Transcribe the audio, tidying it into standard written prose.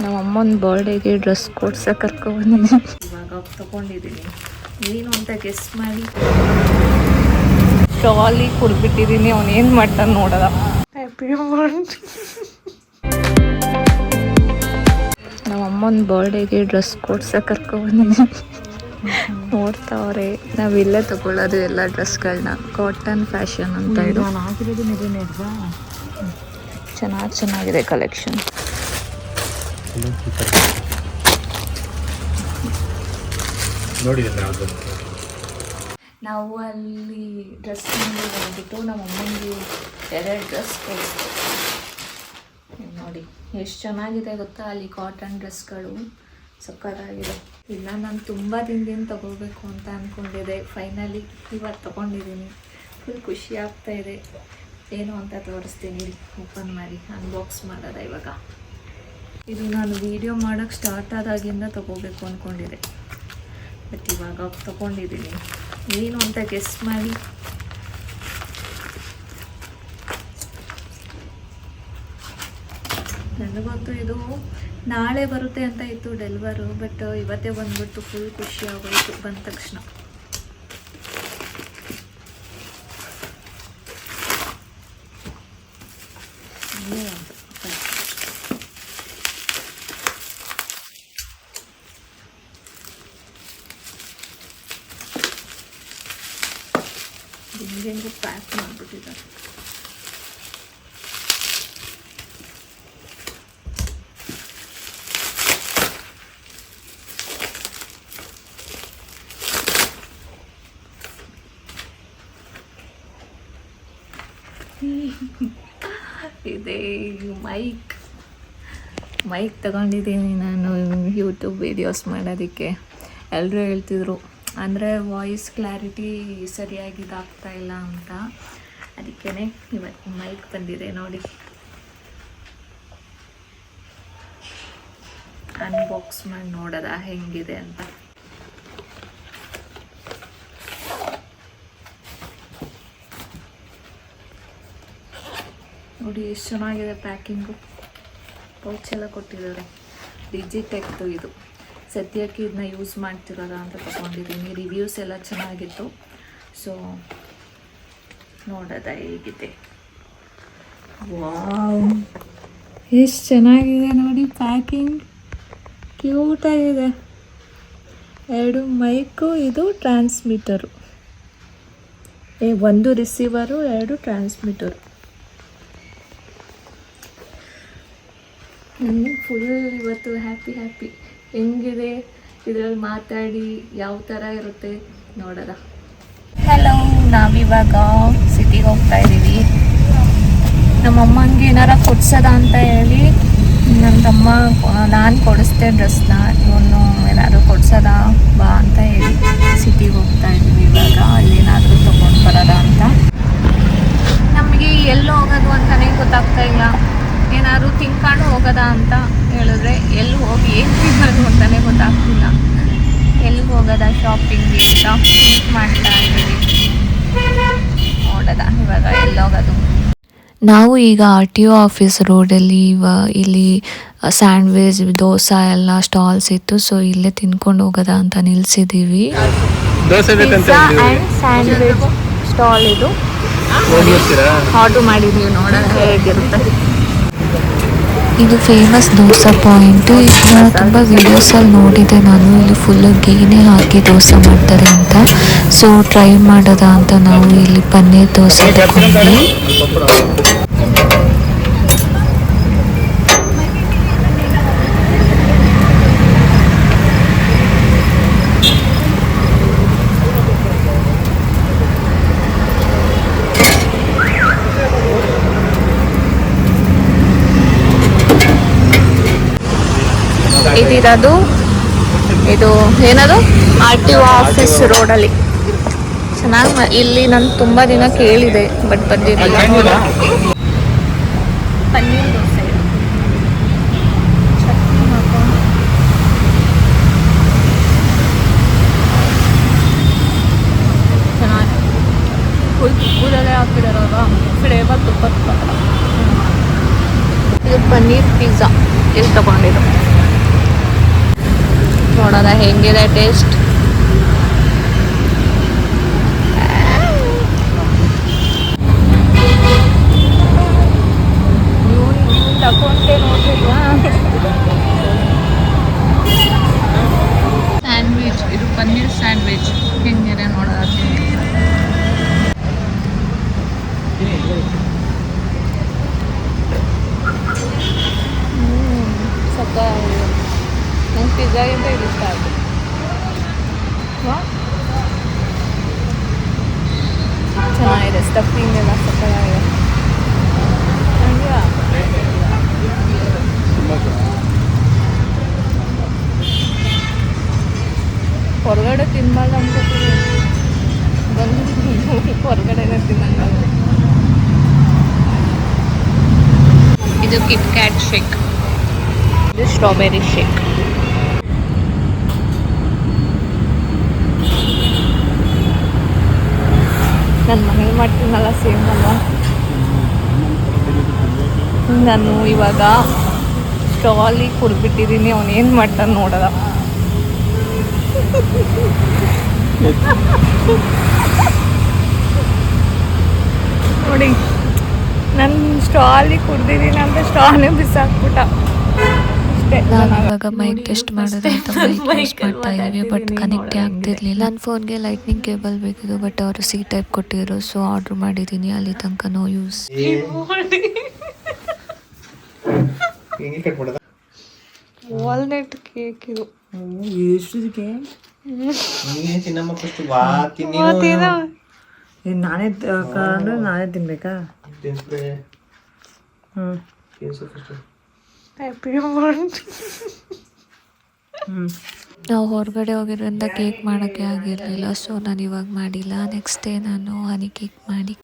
ನಮ್ಮ ಅಮ್ಮನ ಬರ್ಡೇಗೆ ಡ್ರೆಸ್ ಕೊಡ್ಸ ಕರ್ಕೊಂಡ್ಬಂದಿನಿ. ಇವಾಗ ತಗೊಂಡಿದ್ದೀನಿ. ಏನು ಅಂತ ಗೆಸ್ ಮಾಡಿ. ಟ್ರಾಲಿ ಕುಡ್ಬಿಟ್ಟಿದ್ದೀನಿ. ಅವನು ಏನು ಮಾಡ್ತಾನೆ ನೋಡೋದ. Happy birthday. ನಮ್ಮ ಅಮ್ಮನ ಬರ್ಡೇಗೆ ಡ್ರೆಸ್ ಕೊಡ್ಸ ಕರ್ಕೊಂಡ್ಬಂದಿನಿ. ನೋಡ್ತಾವ್ರೆ. ನಾವಿಲ್ಲೇ ತಗೊಳ್ಳೋದು ಎಲ್ಲ ಡ್ರೆಸ್ಗಳನ್ನ. ಕಾಟನ್ ಫ್ಯಾಷನ್ ಅಂತ ಇದು. ಚೆನ್ನಾಗಿದೆ ಕಲೆಕ್ಷನ್. ನಾವು ಅಲ್ಲಿ ಡ್ರೆಸ್ ಹೋಗ್ಬಿಟ್ಟು ನಮ್ಮ ಅಮ್ಮನಿಗೆ 2 ಡ್ರೆಸ್ ಕೊಡಿಸ್ತೀವಿ. ನೋಡಿ ಎಷ್ಟು ಚೆನ್ನಾಗಿದೆ ಗೊತ್ತಾ. ಅಲ್ಲಿ ಕಾಟನ್ ಡ್ರೆಸ್ಗಳು ಸಕ್ಕತ್ತಾಗಿದೆ. ಇಲ್ಲ ನಾನು ತುಂಬ ದಿನದಿಂದ ತಗೋಬೇಕು ಅಂತ ಅಂದ್ಕೊಂಡಿದ್ದೆ. ಫೈನಲಿ ಇವತ್ತು ತೊಗೊಂಡಿದ್ದೀನಿ. ಫುಲ್ ಖುಷಿ ಆಗ್ತಾ ಇದೆ. ಏನು ಅಂತ ತೋರಿಸ್ತೀನಿ. ಓಪನ್ ಮಾಡಿ ಅನ್ಬಾಕ್ಸ್ ಮಾಡೋದ ಇವಾಗ. ಇದು ನಾನು ವಿಡಿಯೋ ಮಾಡೋಕ್ಕೆ ಸ್ಟಾರ್ಟ್ ಆದಾಗಿಂದ ತಗೋಬೇಕು ಅಂದ್ಕೊಂಡಿದ್ದೆ. ಬಟ್ ಇವಾಗ ತಗೊಂಡಿದ್ದೀನಿ. ಏನು ಅಂತ ಗೆಸ್ ಮಾಡಿ. ನನಗಂತೂ ಇದು ನಾಳೆ ಬರುತ್ತೆ ಅಂತ ಇತ್ತು ಡೆಲಿವರು. ಬಟ್ ಇವತ್ತೇ ಬಂದ್ಬಿಟ್ಟು ಫುಲ್ ಖುಷಿ ಆಗೋಯಿತು ಬಂದ ತಕ್ಷಣ. ಹಿಂಗೆ ಪ್ಯಾಕ್ ಮಾಡಿಬಿಟ್ಟಿದ್ದಾರೆ. ಇದೆ ಮೈಕ್ ತಗೊಂಡಿದ್ದೀನಿ ನಾನು ಯೂಟ್ಯೂಬ್ ವೀಡಿಯೋಸ್ ಮಾಡೋದಕ್ಕೆ. ಎಲ್ಲರೂ ಹೇಳ್ತಿದ್ರು ಅಂದರೆ ವಾಯ್ಸ್ ಕ್ಲಾರಿಟಿ ಸರಿಯಾಗಿ ಇದಾಗ್ತಾ ಇಲ್ಲ ಅಂತ. ಅದಕ್ಕೇ ಇವತ್ತು ಮೈಕ್ ಬಂದಿದೆ ನೋಡಿ. ಅನ್ಬಾಕ್ಸ್ ಮಾಡಿ ನೋಡೋದ ಹೆಂಗಿದೆ ಅಂತ. ನೋಡಿ ಎಷ್ಟು ಚೆನ್ನಾಗಿದೆ ಪ್ಯಾಕಿಂಗು. ಪೌಚ್ ಎಲ್ಲ ಕೊಟ್ಟಿದ್ದಾರೆ. ಡಿಜಿಟೆಕ್ದು ಇದು. ಸದ್ಯಕ್ಕೆ ಇದನ್ನ ಯೂಸ್ ಮಾಡ್ತಿರೋದ ಅಂತ ತಗೊಂಡಿದ್ದೀನಿ. ರಿವ್ಯೂಸ್ ಎಲ್ಲ ಚೆನ್ನಾಗಿತ್ತು. ಸೊ ನೋಡೋದ ಹೇಗಿದೆ. ವಾವ್ ಎಷ್ಟು ಚೆನ್ನಾಗಿದೆ ನೋಡಿ ಪ್ಯಾಕಿಂಗ್. ಕ್ಯೂಟಾಗಿದೆ. 2 ಮೈಕು, ಇದು ಟ್ರಾನ್ಸ್ಮಿಟರು. 1 ರಿಸೀವರು, 2 ಟ್ರಾನ್ಸ್ಮಿಟರು. ಫುಲ್ ಇವತ್ತು ಹ್ಯಾಪಿ. ಹೆಂಗಿದೆ ಇದರಲ್ಲಿ ಮಾತಾಡಿ ಯಾವ ಥರ ಇರುತ್ತೆ ನೋಡೋದ. ಹಲೋ, ನಾವಿವಾಗ ಸಿಟಿಗೆ ಹೋಗ್ತಾ ಇದ್ದೀವಿ. ನಮ್ಮಮ್ಮನಿಗೆ ಏನಾರ ಕೊಡ್ಸೋದ ಅಂತ ಹೇಳಿ ನನ್ನ ತಮ್ಮ ನಾನು ಕೊಡಿಸ್ದೆ ಡ್ರೆಸ್ನ. ಇವನು ಏನಾದರೂ ಕೊಡ್ಸೋದ ಬಾ ಅಂತ ಹೇಳಿ ಸಿಟಿಗೆ ಹೋಗ್ತಾ ಇದ್ದೀವಿ. ಇವಾಗ ಅಲ್ಲೇನಾದರೂ ತೊಗೊಂಡು ಬರೋದ ಅಂತ. ನಮಗೆ ಎಲ್ಲಿ ಹೋಗೋದು ಅಂತಲೇ ಗೊತ್ತಾಗ್ತಾ ಇಲ್ಲ. ಏನಾದ್ರು ತಿನ್ಕೊಂಡು ಹೋಗೋದ ಅಂತ ಹೇಳಿದ್ರೆ ಎಲ್ಲಿ ಹೋಗಿ ಏನು ತಿನ್ನೋದು ಅಂತಲೇ ಗೊತ್ತಾಗ್ತಿಲ್ಲ. ಎಲ್ಲಿಗೆ ಹೋಗೋದ ಶಾಪಿಂಗ್ಗೆ ಅಂತ ಥಿಂಕ್ ಮಾಡ್ತಾ ಇದ್ದೀವಿ. ನೋಡೋದ ಇವಾಗ ಎಲ್ಲಿ ಹೋಗೋದು. ನಾವು ಈಗ RTO ಆಫೀಸ್ ರೋಡಲ್ಲಿ ಇಲ್ಲಿ ಸ್ಯಾಂಡ್ವಿಚ್, ದೋಸೆ ಎಲ್ಲ ಸ್ಟಾಲ್ಸ್ ಇತ್ತು. ಸೊ ಇಲ್ಲೇ ತಿನ್ಕೊಂಡು ಹೋಗೋದ ಅಂತ ನಿಲ್ಸಿದ್ದೀವಿ. ಪಿಜ್ಜಾ ಆ್ಯಂಡ್ ಸ್ಯಾಂಡ್ವಿಚ್ ಸ್ಟಾಲ್ ಇದು. ಆರ್ಡ್ರ್ ಮಾಡಿದ್ದೀವಿ. ನೋಡೋಣ ಹೇಗಿರುತ್ತೆ. ಇದು ಫೇಮಸ್ ದೋಸೆ ಪಾಯಿಂಟ್. ಇದನ್ನ ತುಂಬ ವೀಡಿಯೋಸಲ್ಲಿ ನೋಡಿದೆ ನಾನು. ಇಲ್ಲಿ ಫುಲ್ಲು ಗೀನೇ ಹಾಕಿ ದೋಸೆ ಮಾಡ್ತಾರೆ ಅಂತ. ಸೊ ಟ್ರೈ ಮಾಡೋದ ಅಂತ ನಾವು ಇಲ್ಲಿ ಪನ್ನೀರ್ ದೋಸೆ ತಗೊಂಡ್ವಿ. ಇದಿರೋದು ಇದು ಏನದು RTO ಆಫೀಸ್ ರೋಡಲ್ಲಿ. ಚೆನ್ನಾಗಿ ಇಲ್ಲಿ ನಾನು ತುಂಬ ದಿನ ಕೇಳಿದೆ ಬಟ್ ಬಂದಿರಲಿಲ್ಲ. ಪನ್ನೀರ್ ದೋಸೆ ಚಟ್ನಿ ಹಾಕೊಂಡು ಚೆನ್ನಾಗಿ ಫುಲ್ ತುಪ್ಪದಲ್ಲೇ ಹಾಕಿದಾರಲ್ವ, ಫ್ಲೇವರ್ ತುಪ್ಪ. ಇದು ಪನ್ನೀರ್ ಪಿಜ್ಜಾ ಇಲ್ಲಿ ತಗೊಂಡಿದ್ದು. ನೋಡೋಣ ಹೆಂಗಿದೆ ಟೇಸ್ಟ್. ತಗೊಂಡೆ ನೋಡಿಲ್ವಾ ಸ್ಯಾಂಡ್ವಿಚ್, ಇದು ಪನ್ನೀರ್ ಸ್ಯಾಂಡ್ವಿಚ್ ಹೆಂಗಿದೆ ನೋಡೋದು. ಸಕ್ಕ ನಂಗೆ ಪಿಜ್ಜಾಗಿಂತ ಇದು ಇಷ್ಟ ಆಯಿತು. ಚೆನ್ನಾಗಿದೆ, ಸ್ಟಫಿಂಗ್ ಎಲ್ಲ ಸಕ್ಕತ್ತಾಗಿದೆ. ಹೊರಗಡೆ ತಿನ್ಬಾರ್ದು ಅನ್ಕೋತೀವಿ, ಬಂದು ಹೊರಗಡೆನೇ ತಿನ್ನಂಗ. ಇದು ಕಿಟ್ ಕ್ಯಾಟ್ ಶೇಕ್, ಇದು ಸ್ಟ್ರಾಬೆರಿ ಶೇಕ್. ನನ್ನ ಮನೇಲಿ ಮಾಡ್ತೀನಲ್ಲ ಸೇಮ್ ಅಲ್ವಾ. ನಾನು ಇವಾಗ ಸ್ಟಾಲಿಗೆ ಕುಡ್ಬಿಟ್ಟಿದ್ದೀನಿ, ಅವನೇನು ಮಾಡ್ತಾನೆ ನೋಡೋದ. ನೋಡಿ, ನಾನು ಸ್ಟಾಲಿಗೆ ಕುಡ್ದಿದ್ದೀನಿ ಅಂತ ಸ್ಟಾಲೇ ಬಿಸಾಕ್ಬಿಟ್ಟ. ನಾನು ಇವಾಗ ಮೈಕ್ ಟೆಸ್ಟ್ ಮಾಡೋದು ಅಂತ ಮೈಕ್ ಟೆಸ್ಟ್ ಮಾಡ್ತಾ ಇದ್ದೀವಿ, ಬಟ್ ಕನೆಕ್ಟೇ ಆಗ್ತಿರ್ಲಿಲ್ಲ. ನನ್ನ ಫೋನ್ಗೆ ಲೈಟ್ನಿಂಗ್ ಕೇಬಲ್ ಬೇಕಿದ್ದು, ಬಟ್ ಅವರು ಸಿ ಟೈಪ್ ಕೊಟ್ಟಿದ್ರು, ಸೊ ಆರ್ಡ್ರ್ ಮಾಡಿದ್ದೀನಿ. ಅಲ್ಲಿ ತನಕ ನೋ ಯೂಸ್. ವಾಲ್ನಟ್ ಕೇಕ್ ಇದು. ನಾನೇ ತಿನ್ಬೇಕಾ? ನಾವು ಹೊರಗಡೆ ಹೋಗಿರೋದ್ರಿಂದ ಕೇಕ್ ಮಾಡೋಕ್ಕೆ ಆಗಿರಲಿಲ್ಲ, ಸೊ ನಾನು ಇವಾಗ ಮಾಡಿಲ್ಲ. ನೆಕ್ಸ್ಟ್ ಡೇ ನಾನು ಹನಿ ಕೇಕ್ ಮಾಡಿ